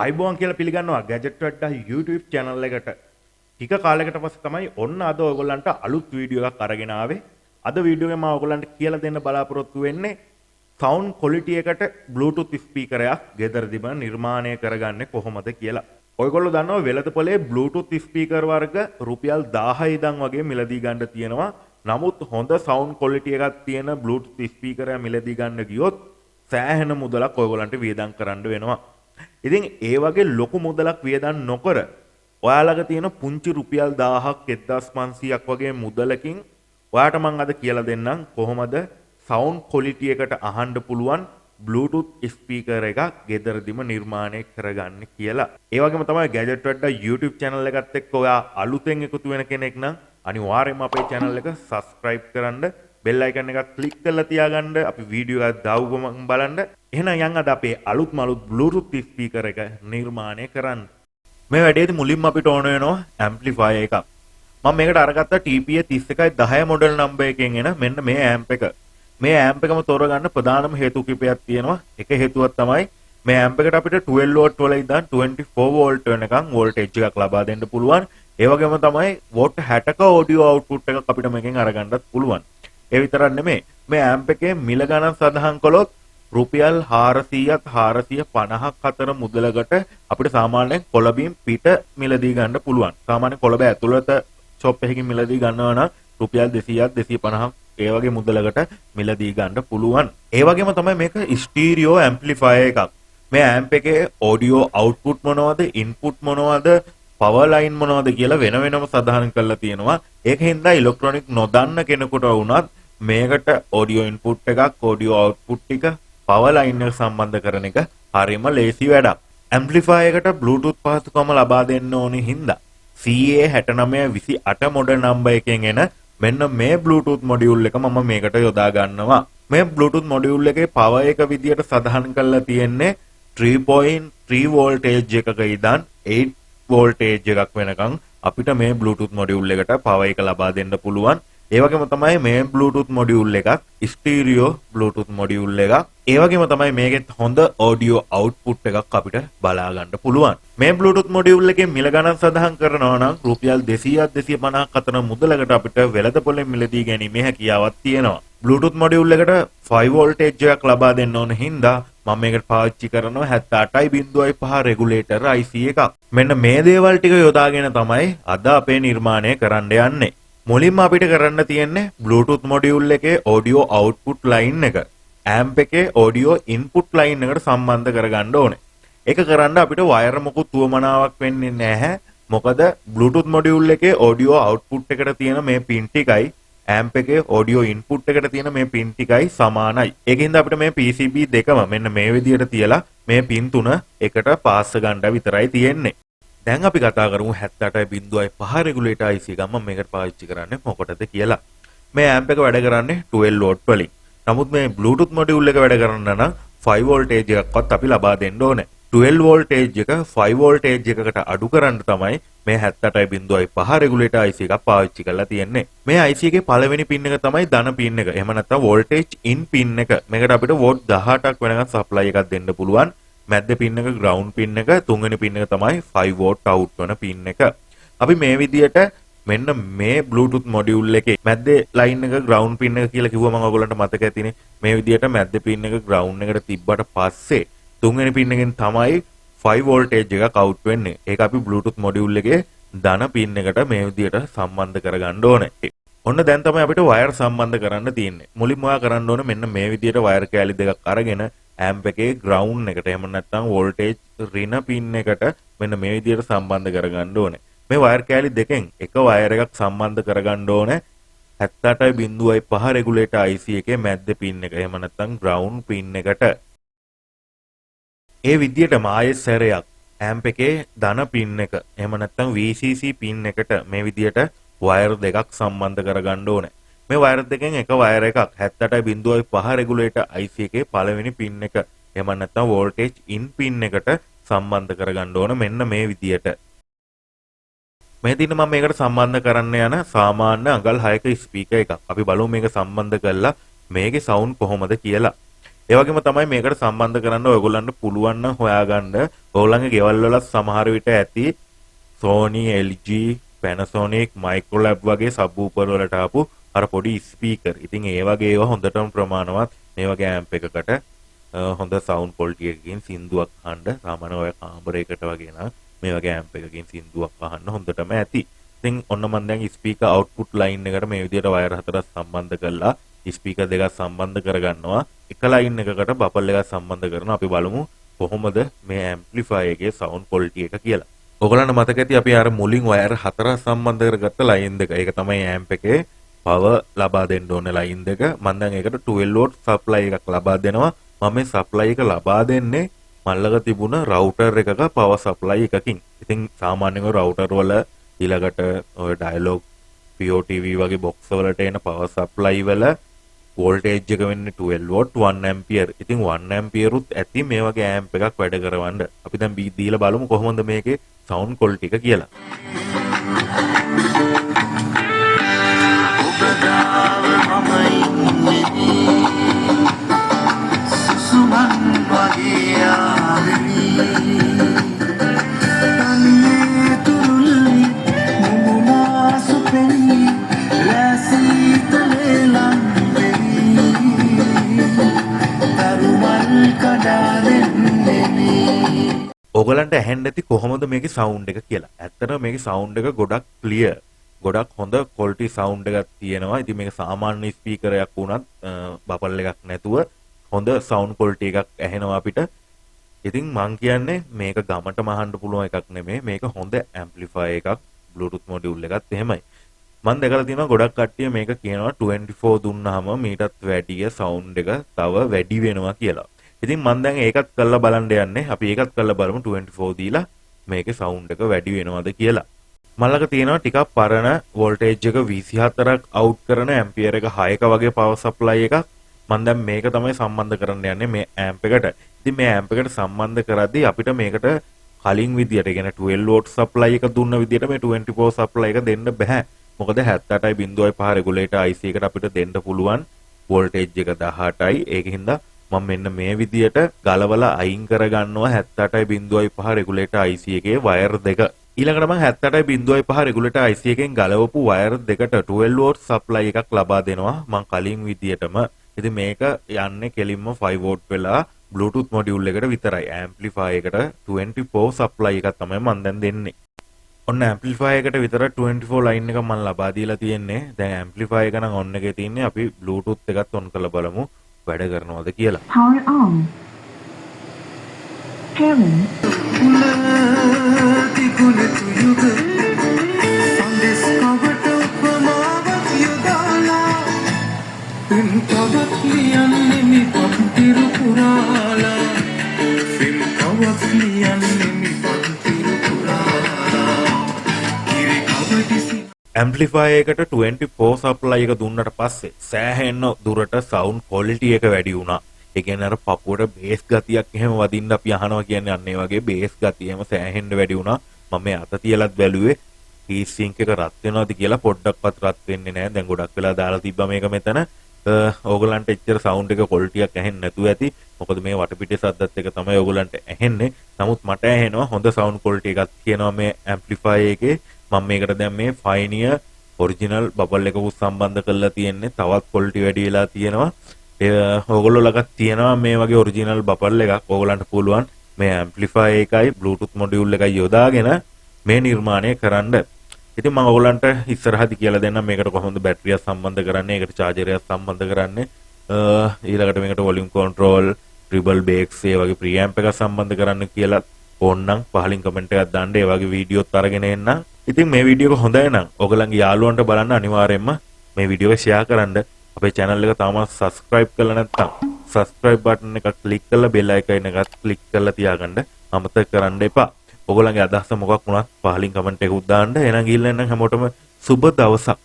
අයිබෝන් කියලා පිළිගන්නවා ගැජට් වැඩ YouTube channel එකට. ටික කාලයකට පස්සේ තමයි ඔන්න අද ඔයගොල්ලන්ට අලුත් වීඩියෝ එකක් අරගෙන ආවේ. අද වීඩියෝ එකේ මම ඔයගොල්ලන්ට කියලා දෙන්න බලාපොරොත්තු වෙන්නේ sound quality එකට Bluetooth speaker එකක් ගෙදරදිම නිර්මාණය කරගන්නේ කොහොමද කියලා. ඔයගොල්ලෝ දන්නවා වෙළඳපොලේ Bluetooth speaker වර්ග රුපියල් 1000 ඉඳන් වගේ මිලදී ගන්න තියෙනවා. නමුත් හොඳ sound quality එකක් තියෙන Bluetooth speaker එක මිලදී ගන්න ගියොත් සෑහෙන මුදලක් ඔයගොල්ලන්ට වියදම් කරන්න වෙනවා. ඉතින් ඒ වගේ ලොකු මුදලක් වියදම් නොකර ඔයාලගේ තියෙන පුංචි රුපියල් 1000ක් 1500ක් වගේ මුදලකින් ඔයාට මම අද කියලා දෙන්නම් කොහොමද sound quality එකට අහන්න පුළුවන් Bluetooth speaker එකක් ගෙදරදිම නිර්මාණය කරගන්න කියලා. ඒ වගේම තමයි gadget වැඩ YouTube channel එකත් එක්ක ඔයා අලුතෙන් එකතු වෙන කෙනෙක් නම් අනිවාර්යයෙන්ම අපේ channel එක subscribe කරන්න bell icon එකක් click කරලා තියාගන්න අපි වීඩියෝ එකක් දාවුවම බලන්න. එහෙනම් යන් අද අපේ අලුත්ම අලුත් Bluetooth speaker එක නිර්මාණය කරන්න. මේ වැඩේදී මුලින්ම අපිට ඕන වෙනවා amplifier එකක්. මම මේකට අරගත්තා TPA 3110 මොඩල් නම්බර් එකෙන් එන මෙන්න මේ amp එක. මේ amp එකම තෝරගන්න ප්‍රධානම හේතු කිහිපයක් තියෙනවා. එක හේතුවක් තමයි මේ amp එකට අපිට 12 watt වල ඉඳන් 24 volt වෙනකන් voltage එකක් ලබා දෙන්න පුළුවන්. ඒ වගේම තමයි watt 60ක audio output එකක් අපිට මේකෙන් අරගන්නත් පුළුවන්. ඒ විතරක් නෙමෙයි මේ amp එකේ මිල ගණන් සඳහන් කළොත් රුපියල් 400ත් 450ක් අතර මුදලකට අපිට සාමාන්‍යයෙන් කොළඹින් පිට මිලදී ගන්න පුළුවන්. සාමාන්‍ය කොළඹ ඇතුළත shop එකකින් මිලදී ගන්නවා නම් රුපියල් 200ක් 250ක් ඒ වගේ මුදලකට මිලදී ගන්න පුළුවන්. ඒ වගේම තමයි මේක ස්ටීරියෝ ඇම්ප්ලිෆයර් එකක්. මේ amp එකේ audio output මොනවද, input මොනවද, power line මොනවද කියලා වෙන වෙනම සඳහන් කරලා තියෙනවා. ඒකින්ද ඉලෙක්ට්‍රොනික නොදන්න කෙනෙකුට වුණත් මේකට audio input එකක්, audio output ටික, power line එක සම්බන්ධ කරන එක හරියම ලේසි වැඩක්. amplifier එකට Bluetooth පහසුකම ලබා දෙන්න ඕනේ හින්දා CA6928 මොඩල් නම්බර් එකෙන් එන මෙන්න මේ Bluetooth module එක මම මේකට යොදා ගන්නවා. මේ Bluetooth module එකේ power එක විදියට සඳහන් කරලා තියෙන්නේ 3.3 voltage එකක ඉඳන් 8 voltage එකක් වෙනකන් අපිට මේ Bluetooth module එකට power එක ලබා දෙන්න පුළුවන්. ඒ වගේම තමයි මේ Bluetooth module එකක් ස්ටීරියෝ Bluetooth module එකක්. ඒ වගේම තමයි මේකෙත් හොඳ audio output එකක් අපිට බලා ගන්න පුළුවන්. මේ Bluetooth module එකේ මිල ගණන් සඳහන් කරනවා නම් රුපියල් 200ක් 250ක් අතර මුදලකට අපිට වෙළඳපොලෙන් මිලදී ගැනීමේ හැකියාවක් තියෙනවා. Bluetooth module එකට 5 voltage එකක් ලබා දෙන්න ඕන හින්දා මම මේකට පාවිච්චි කරනවා 78.5 regulator IC එකක්. මෙන්න මේ දේවල් ටික යොදාගෙන තමයි අද අපේ නිර්මාණය කරන්න යන්නේ. මුලින්ම අපිට කරන්න තියෙන්නේ Bluetooth module එකේ audio output line එක amp එකේ audio input line එකට සම්බන්ධ කරගන්න ඕනේ. ඒක කරන්න අපිට wire මොකුත් උවමනාවක් වෙන්නේ නැහැ. මොකද Bluetooth module එකේ audio output එකට තියෙන මේ pin ටිකයි amp එකේ audio input එකට තියෙන මේ pin ටිකයි සමානයි. ඒකින්ද අපිට මේ PCB දෙකම මෙන්න මේ විදියට තියලා මේ pin තුන එකට පාස් ගන්න විතරයි තියෙන්නේ. දැන් අපි කතා කරමු 78.5 regulator IC එක මම මේකට පාවිච්චි කරන්නේ මොකටද කියලා. මේ amp එක වැඩ කරන්නේ 12 watt වලින්. නමුත් මේ Bluetooth module එක වැඩ කරන්න නම් 5 voltage එකක්වත් අපි ලබා දෙන්න ඕනේ. 12 voltage එක 5 voltage එකකට අඩු කරන්න තමයි මේ 78.5 regulator IC එකක් පාවිච්චි කරලා තියෙන්නේ. මේ IC එකේ පළවෙනි pin එක තමයි ධන pin එක. එහෙම නැත්නම් voltage in pin එක. මේකට අපිට watt 18ක් වෙනකන් supply එකක් දෙන්න පුළුවන්. මැද්ද pin එක ground pin එක, තුන්වෙනි pin එක තමයි 5 watt out වෙන pin එක. අපි මේ විදියට මෙන්න මේ Bluetooth module එකේ මැද්දේ line එක ground pin එක කියලා කිව්වම මම ඔයගොල්ලන්ට මතක ඇතිනේ. මේ විදියට මැද්දේ pin එක ground එකට තිබ්බට පස්සේ තුන්වෙනි pin එකෙන් තමයි 5 voltage එකක් out වෙන්නේ. ඒක අපි Bluetooth module එකේ ධන pin එකට මේ විදියට සම්බන්ධ කරගන්න ඕනේ. ඔන්න දැන් තමයි අපිට wire සම්බන්ධ කරන්න තියෙන්නේ. මුලින්ම ඔයා කරන්න ඕනේ මෙන්න මේ විදියට wire කෑලි දෙකක් අරගෙන amp එකේ ground එකට එහෙම නැත්නම් voltage ඍණ pin එකට මෙන්න මේ විදියට සම්බන්ධ කරගන්න ඕනේ. මේ wire කෑලි දෙකෙන් එක wire එකක් සම්බන්ධ කරගන්න ඕනේ 78.5 regulator IC එකේ මැද්ද pin එක. එහෙම නැත්නම් ground pin එකට. ඒ විදියටම ආයෙත් සැරයක් amp එකේ ධන pin එක එහෙම නැත්නම් VCC pin එකට මේ විදියට wire දෙකක් සම්බන්ධ කරගන්න ඕනේ. මේ wire දෙකෙන් එක wire එකක් 78.5 regulator IC එකේ පළවෙනි pin එක එහෙම නැත්නම් voltage in pin එකට සම්බන්ධ කරගන්න ඕන මෙන්න මේ විදියට. මේ දින මම මේකට සම්බන්ධ කරන්න යන සාමාන්‍ය අඟල් 6ක ස්පීකර් එකක්. අපි බලමු මේක සම්බන්ධ කරලා මේකේ sound කොහොමද කියලා. ඒ වගේම තමයි මේකට සම්බන්ධ කරන්න ඔයගොල්ලන්ට පුළුවන් නම් හොයාගන්න ඔයගොල්ලන්ගේ ගෙවල් වල සමහර විට ඇති Sony, LG, Panasonic, Microlab වගේ සබ්වූෆර් වලට ආපු අර පොඩි ස්පීකර්. ඉතින් ඒ වගේ ඒවා හොඳටම ප්‍රමාණවත් මේ වගේ ඇම්ප් එකකට හොඳ සවුන්ඩ් ක්වොලිටි එකකින් සින්දුවක් අහන්න සාමාන්‍ය ඔය කාමරයකට වගේ නම් මේ වගේ ඇම්ප් එකකින් සින්දුවක් අහන්න හොඳටම ඇති. ඉතින් ඔන්න මම දැන් ස්පීකර් අවුට්පුට් ලයින් එකට මේ විදිහට වයර් හතරක් සම්බන්ධ කරලා ස්පීකර් දෙකක් සම්බන්ධ කරගන්නවා. එක ලයින් එකකට බබල් එකක් සම්බන්ධ කරනවා. අපි බලමු කොහොමද මේ ඇම්ප්ලිෆයර් එකේ සවුන්ඩ් ක්වොලිටි එක කියලා. ඔයගලන්ට මතක ඇති අපි අර මුලින් වයර් හතරක් සම්බන්ධ කරගත්ත ලයින් දෙක. ඒක තමයි ඇම්ප් එකේ පවර් ලබා දෙන්න ඕනේ ලයින් දෙක. මම දැන් ඒකට 12 වෝල්ට් සප්ලයි එකක් ලබා දෙනවා. මම මේ සප්ලයි එක ලබා දෙන්නේ මල්ලක තිබුණ රවුටර් එකක පවර් සප්ලයි එකකින්. ඉතින් සාමාන්‍යයෙන් රවුටර් වල ඊළඟට ඔය ඩයලොග් POTV වගේ බොක්ස් වලට එන පවර් සප්ලයි වල වෝල්ටේජ් එක වෙන්නේ 12 වෝල්ට් 1 ඇම්පියර්. ඉතින් 1 ඇම්පියර් උත් ඇති මේ වගේ ඇම්ප් එකක් වැඩ කරවන්න. අපි දැන් දීලා බලමු කොහොමද මේකේ සවුන්ඩ් ක්වොලිටි එක කියලා. ඔයගලන්ට ඇහෙන්න ඇති කොහොමද මේකේ සවුන්ඩ් එක කියලා. ඇත්තටම මේකේ සවුන්ඩ් එක ගොඩක් ක්ලියර්. ගොඩක් හොඳ ක්වොලිටි සවුන්ඩ් එකක් තියෙනවා. ඉතින් මේක සාමාන්‍ය ස්පීකරයක් වුණත් බබල් එකක් නැතුව හොඳ සවුන්ඩ් ක්වොලිටි එකක් ඇහෙනවා අපිට. ඉතින් මං කියන්නේ මේක ගමටම අහන්න පුළුවන් එකක් නෙමෙයි. මේක හොඳ ඇම්ප්ලිෆයර් එකක්. Bluetooth මොඩියුල් එකත් එහෙමයි. මම දැකලා තියෙනවා ගොඩක් කට්ටිය මේක කියනවා 24 දුන්නාම මීටත් වැඩිය සවුන්ඩ් එක තව වැඩි වෙනවා කියලා. ඉතින් මම දැන් ඒකත් කරලා බලන්න යන්නේ. අපි ඒකත් කරලා බලමු 24 දීලා මේකේ සවුන්ඩ් එක වැඩි වෙනවද කියලා. මලක තියෙනවා ටිකක් පරණ වෝල්ටේජ් එක 24ක් අවුට් කරන ඇම්පියර් එක 6ක වගේ පවර් සප්ලයි එකක්. මම දැන් මේක තමයි සම්බන්ධ කරන්න යන්නේ මේ ඇම්ප් එකට. ඉතින් මේ ඇම්ප් එකට සම්බන්ධ කරද්දී අපිට මේකට කලින් විදියට කියන්නේ 12 වෝල්ට් සප්ලයි එක දුන්න විදියට මේ 24 සප්ලයි එක දෙන්න බෑ. මොකද 78.5 රෙගුලේටර් IC එකට අපිට දෙන්න පුළුවන් වෝල්ටේජ් එක 18යි. ඒකින්ද මම මෙන්න මේ විදියට ගලවලා අයින් කරගන්නවා 78.5 රෙගුලේටර් IC එකේ වයර් දෙක. ඊළඟට මම 78.5 රෙගුලේටර් IC එකෙන් ගලවපු වයර් දෙකට 12 වෝල්ට් සප්ලයි එකක් ලබා දෙනවා මම කලින් විදියටම. ඉතින් මේක යන්නේ කෙලින්ම 5 වෝල්ට් වෙලා Bluetooth මොඩියුල් එකට විතරයි. ඇම්ප්ලිෆයර් එකට 24 සප්ලයි එකක් තමයි මම දැන් දෙන්නේ. ඔන්න ඇම්ප්ලිෆයර් එකට විතර 24 ලයින් එක මම ලබා දීලා තියෙන්නේ. දැන් ඇම්ප්ලිෆයර් එක නම් ඔන් එකේ තියෙන්නේ. අපි Bluetooth එකත් ඔන් කරලා බලමු වැඩ කරනවද කියලා. Power on. Pairing. ඇම්ප්ලිෆයර් එකට 24 සප්ලයි එක දුන්නට පස්සේ සෑහෙන දුරට සවුන්ඩ් ක්වොලිටි එක වැඩි වුණා. ඒ කියන්නේ අර පපුවට බේස් ගතියක් එහෙම වදින්න අපි අහනවා කියන්නේ අන්න ඒ වගේ බේස් ගතිය එහෙම සෑහෙන්න වැඩි වුණා. මම මේ අත තියලත් බැලුවේ හීට් සින්ක් එක රත් වෙනවද කියලා පොඩ්ඩක්වත් රත් වෙන්නේ නැහැ. දැන් ගොඩක් වෙලා දාලා තිබ්බා මේක මෙතන. ඕගලන්ට එච්චර සවුන්ඩ් එක ක්වොලිටියක් ඇහෙන්නේ නැතුව ඇති. මොකද මේ වටපිටේ සද්දත් එක තමයි ඕගලන්ට ඇහෙන්නේ. නමුත් මට ඇහෙනවා හොඳ සවුන්ඩ් ක්වොලිටි එකක් තියෙනවා මේ ඇම්ප්ලිෆයර් එකේ. මම මේකට දැන් මේ Pioneer ඔරිජිනල් බබල් එකකුත් සම්බන්ධ කරලා තියෙන්නේ. තවත් ක්වොලිටි වැඩි වෙලා තියෙනවා. ඕගොල්ලෝ ළඟ තියෙනවා මේ වගේ ඔරිජිනල් බබල් එකක්. ඕගලන්ට පුළුවන් මේ ඇම්ප්ලිෆයර් එකයි Bluetooth මොඩියුල් එකයි යොදාගෙන මේ නිර්මාණය කරන්න. ඉතින් මම ඕගලන්ට ඉස්සරහදී කියලා දෙන්නම් මේකට කොහොමද බැටරියක් සම්බන්ධ කරන්නේ, ඒකට චාර්ජරයක් සම්බන්ධ කරන්නේ, ඊළඟට මේකට වොලියුම් කන්ට්‍රෝල්, ට්‍රිබල් බේක්ස් ඒ වගේ ප්‍රීඇම්ප් එකක් සම්බන්ධ කරන්න කියලා ඕනනම් පහලින් කමෙන්ට් එකක් දාන්න. ඒ වගේ වීඩියෝත් අරගෙන එන්න. ඉතින් මේ වීඩියෝ එක හොඳයි නම් ඔයගලන්ගේ යාළුවන්ට බලන්න අනිවාර්යයෙන්ම මේ වීඩියෝ එක ෂෙයා කරන්න. අපේ channel එක තාමත් subscribe කරලා නැත්නම් subscribe button එක click කරලා bell icon එකත් click කරලා තියාගන්න අමතක කරන්න එපා. ඔයගලන්ගේ අදහස මොකක් වුණත් පහලින් කමෙන්ට් එකක් දාන්න. එහෙනම් ගිහින් එන්න හැමෝටම සුබ දවසක්.